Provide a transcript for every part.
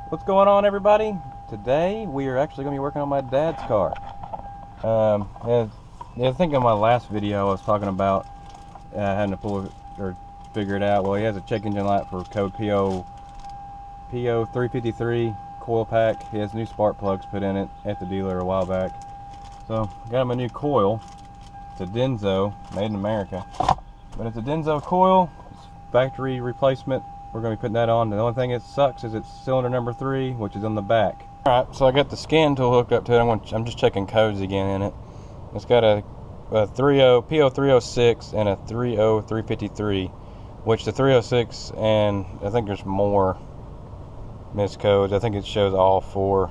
What's going on, everybody? Today we are actually going to be working on my dad's car. I think in my last video I was talking about having to pull it or figure it out. Well, he has a check engine light for code PO 353 coil pack. He has new spark plugs put in it at the dealer a while back. So got him a new coil. It's a Denso, made in America, but it's a Denso coil. It's factory replacement. We're going to be putting that on. The only thing that sucks is it's cylinder number 3, which is on the back. Alright, so I got the scan tool hooked up to it. I'm just checking codes again in it. It's got a 30 PO306 and a 30353, which the 306, and I think there's more miscodes. I think it shows all 4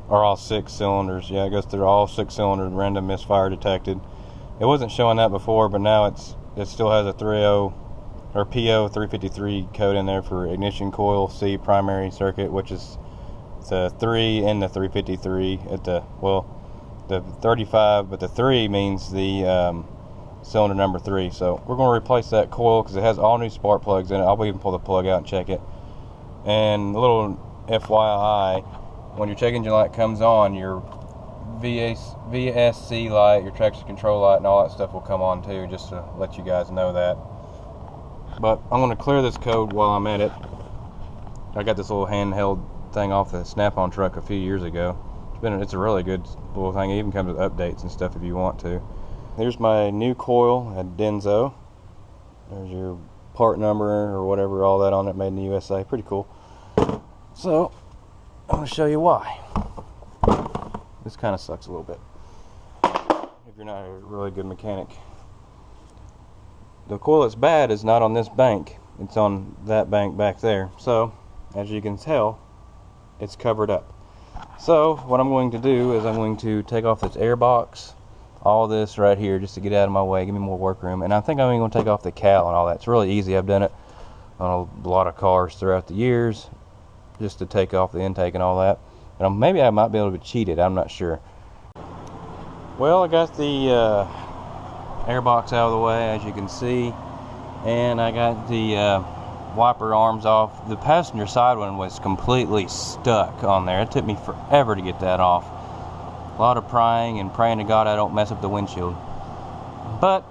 or all 6 cylinders. Yeah, it goes through all 6 cylinders, random misfire detected. It wasn't showing that before, but now it still has a 30 or PO 353 code in there for ignition coil C primary circuit, which is the 3 and the 353 at the 35, but the 3 means the cylinder number 3. So we're going to replace that coil because it has all new spark plugs in it. I'll even pull the plug out and check it. And a little FYI, when your check engine light comes on, your VSC light, your traction control light, and all that stuff will come on too, just to let you guys know that. But I'm going to clear this code while I'm at it. I got this little handheld thing off the Snap-on truck a few years ago. It's a really good little thing. It even comes with updates and stuff if you want to. Here's my new coil at Denso. There's your part number or whatever, all that on it, made in the USA. Pretty cool. So I'm going to show you why. This kind of sucks a little bit if you're not a really good mechanic. The coil that's bad is not on this bank, it's on that bank back there. So as you can tell, it's covered up. So what I'm going to do is I'm going to take off this air box, all this right here, just to get out of my way, give me more work room. And I think I'm even going to take off the cowl and all that. It's really easy. I've done it on a lot of cars throughout the years, just to take off the intake and all that. And maybe I might be able to cheat it, I'm not sure. Well, I got the air box out of the way, as you can see, and I got the wiper arms off. The passenger side one was completely stuck on there. It took me forever to get that off. A lot of prying and praying to God I don't mess up the windshield. But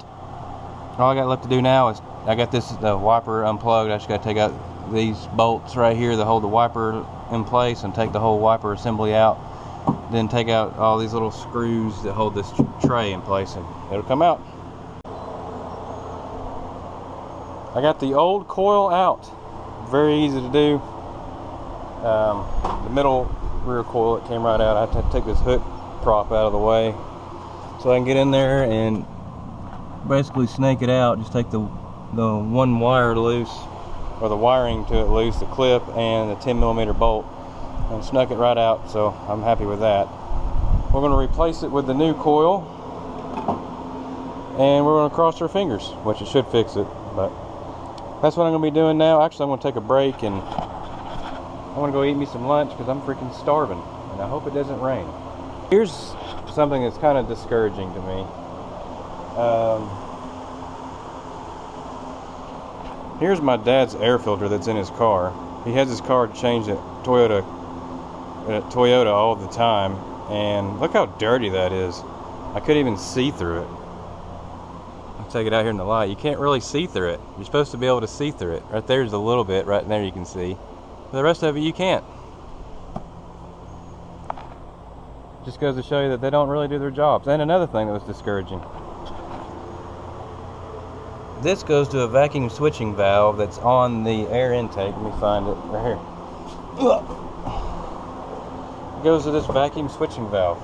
all I got left to do now is I got the wiper unplugged. I just got to take out these bolts right here that hold the wiper in place and take the whole wiper assembly out. Then take out all these little screws that hold this tray in place, and it'll come out. I got the old coil out. Very easy to do. The middle rear coil, it came right out. I had to take this hook prop out of the way so I can get in there and basically snake it out. Just take the one wire loose, or the wiring to it loose, the clip and the 10mm bolt, and snuck it right out. So I'm happy with that. We're going to replace it with the new coil, and we're going to cross our fingers, which it should fix it. But that's what I'm going to be doing now. Actually, I'm going to take a break and I'm going to go eat me some lunch because I'm freaking starving, and I hope it doesn't rain. Here's something that's kind of discouraging to me. Here's my dad's air filter that's in his car. He has his car changed at Toyota all the time, and look how dirty that is. I couldn't even see through it. I'll take it out here in the light. You can't really see through it. You're supposed to be able to see through it. Right there's a little bit, right there you can see. But the rest of it you can't. Just goes to show you that they don't really do their jobs. And another thing that was discouraging. This goes to a vacuum switching valve that's on the air intake. Let me find it right here. It goes to this vacuum switching valve.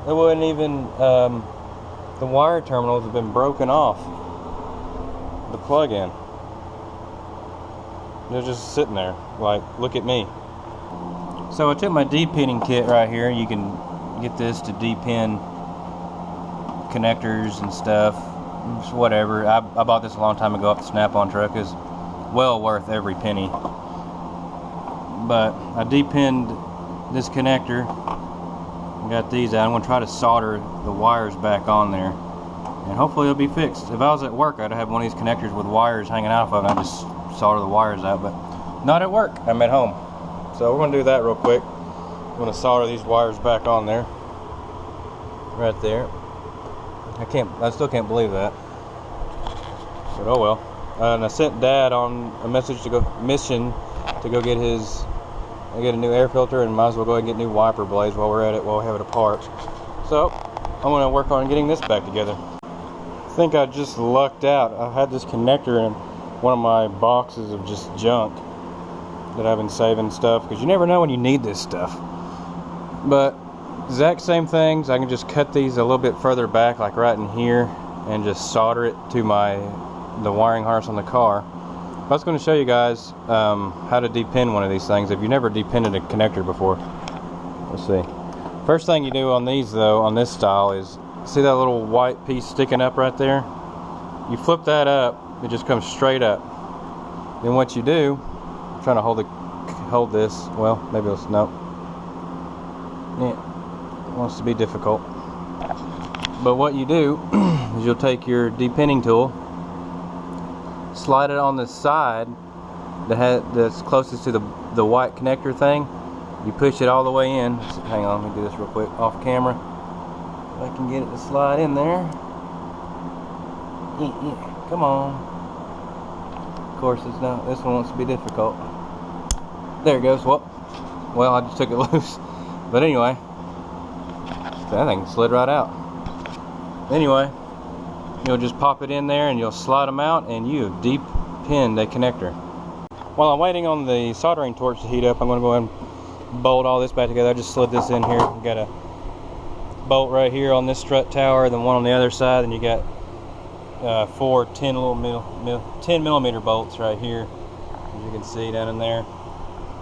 It wasn't even, the wire terminals have been broken off the plug-in. They're just sitting there, like, look at me. So I took my de-pinning kit right here. You can get this to de-pin connectors and stuff. Just whatever. I bought this a long time ago off the Snap-on truck. It's well worth every penny. But I de-pinned this connector. I got these out. I'm going to try to solder the wires back on there, and hopefully it'll be fixed. If I was at work, I'd have one of these connectors with wires hanging out of it, and I'd just solder the wires out, but not at work. I'm at home. So we're going to do that real quick. I'm going to solder these wires back on there. Right there. I still can't believe that. But oh well. And I sent Dad on a mission to go get get a new air filter, and might as well go ahead and get new wiper blades while we're at it, while we have it apart. So I'm going to work on getting this back together. I think I just lucked out. I had this connector in one of my boxes of just junk that I've been saving stuff, because you never know when you need this stuff. But exact same things, I can just cut these a little bit further back, like right in here, and just solder it to the wiring harness on the car. I was going to show you guys how to depin one of these things if you've never depinned a connector before. Let's see. First thing you do on these, though, on this style, is see that little white piece sticking up right there? You flip that up, it just comes straight up. Then what you do, I'm trying to hold this. Well, maybe it's no. Yeah, it wants to be difficult. But what you do is you'll take your depinning tool, slide it on the side that's closest to the white connector thing. You push it all the way in. Hang on, let me do this real quick off camera. If I can get it to slide in there. Yeah, come on. Of course, this one wants to be difficult. There it goes. Well, I just took it loose. But anyway, that thing slid right out. Anyway, you'll just pop it in there and you'll slide them out, and you have deep pinned a connector. While I'm waiting on the soldering torch to heat up, I'm going to go ahead and bolt all this back together. I just slid this in here. You got a bolt right here on this strut tower, then one on the other side, and you got 4 10 millimeter bolts right here, as you can see down in there.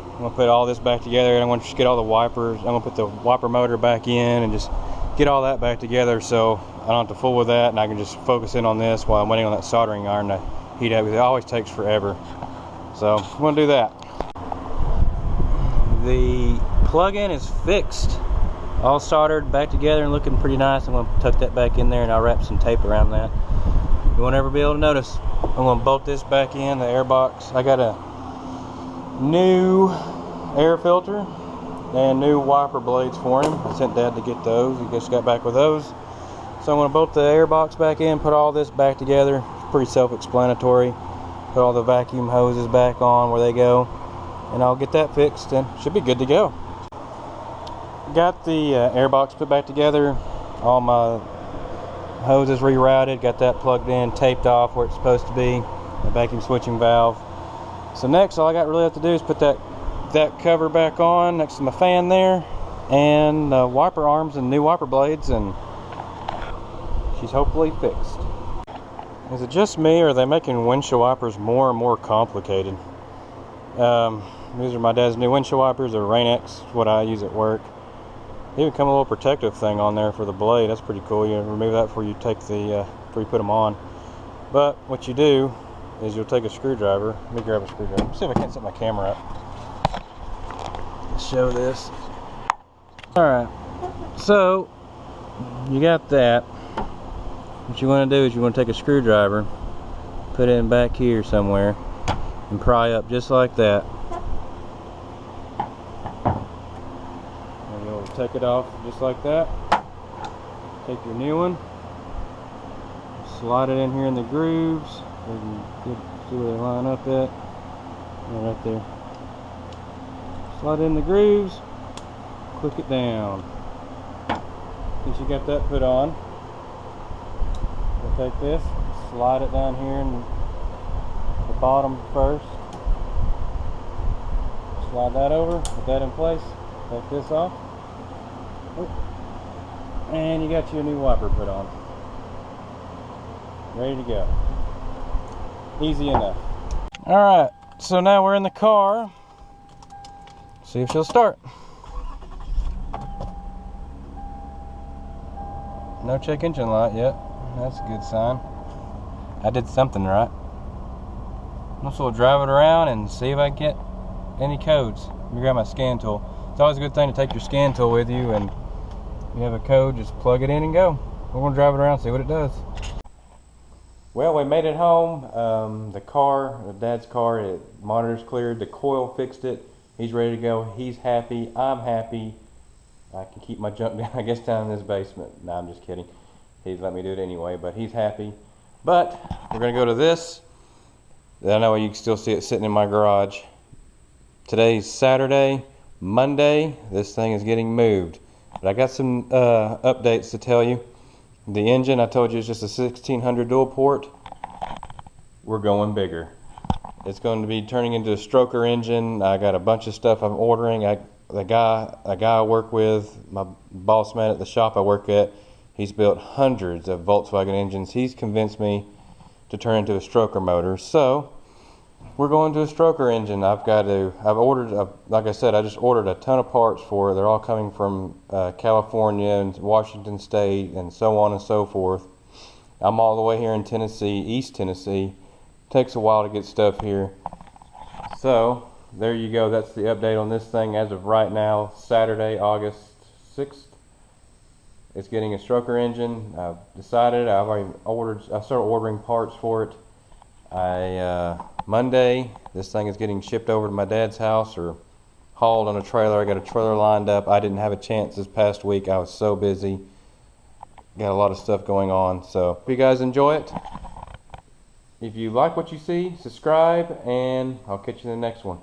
I'm going to put all this back together, and I'm going to just get all the wipers. I'm going to put the wiper motor back in and just get all that back together, so I don't have to fool with that, and I can just focus in on this while I'm waiting on that soldering iron to heat up, because it always takes forever. So I'm going to do that. The plug-in is fixed, all soldered back together and looking pretty nice. I'm going to tuck that back in there, and I'll wrap some tape around that. You won't ever be able to notice. I'm going to bolt this back in, the air box. I got a new air filter and new wiper blades for him. I sent Dad to get those. He just got back with those. So I'm going to bolt the air box back in, put all this back together. It's pretty self-explanatory. Put all the vacuum hoses back on where they go, and I'll get that fixed and should be good to go. Got the air box put back together, all my hoses rerouted, got that plugged in, taped off where it's supposed to be, the vacuum switching valve. So next, all I got really have to do is put that cover back on next to my fan there, and wiper arms and new wiper blades, and she's hopefully fixed. Is it just me, or are they making windshield wipers more and more complicated? These are my dad's new windshield wipers. They're Rain-X, what I use at work. They even come a little protective thing on there for the blade. That's pretty cool. You remove that before you put them on. But what you do is you'll take a screwdriver. Let me grab a screwdriver. Let's see if I can't set my camera up. Let's show this. Alright, so you got that. What you want to do is you want to take a screwdriver, put it in back here somewhere, and pry up just like that. And you'll take it off just like that. Take your new one, slide it in here in the grooves. You can see where they line up at. Right there. Slide it in the grooves, click it down. Once you got that put on, we'll take this, slide it down here in the bottom first. Slide that over, put that in place, take this off. And you got your new wiper put on. Ready to go. Easy enough. Alright, so now we're in the car. See if she'll start. No check engine light yet. That's a good sign. I did something right. Also, we'll drive it around and see if I can get any codes. Let me grab my scan tool. It's always a good thing to take your scan tool with you, and if you have a code, just plug it in and go. We're going to drive it around and see what it does. Well, we made it home. The Dad's car, it monitors cleared, the coil fixed it, He's ready to go. He's happy. I'm happy. I can keep my junk down, I guess, down in this basement. No, I'm just kidding. He's let me do it anyway, but he's happy. But we're going to go to this. I know you can still see it sitting in my garage. Today's Saturday. Monday, this thing is getting moved. But I got some updates to tell you. The engine, I told you, is just a 1600 dual port. We're going bigger. It's going to be turning into a stroker engine. I got a bunch of stuff I'm ordering. A guy I work with, my boss man at the shop I work at, he's built hundreds of Volkswagen engines. He's convinced me to turn into a stroker motor. So we're going to a stroker engine. I've ordered, like I said, I just ordered a ton of parts for it. They're all coming from California and Washington State and so on and so forth. I'm all the way here in Tennessee, East Tennessee. Takes a while to get stuff here. So there you go. That's the update on this thing as of right now, Saturday, August 6th. It's getting a stroker engine. I've decided. I started ordering parts for it. Monday, this thing is getting shipped over to my dad's house or hauled on a trailer. I got a trailer lined up. I didn't have a chance this past week. I was so busy. Got a lot of stuff going on. So hope you guys enjoy it. If you like what you see, subscribe, and I'll catch you in the next one.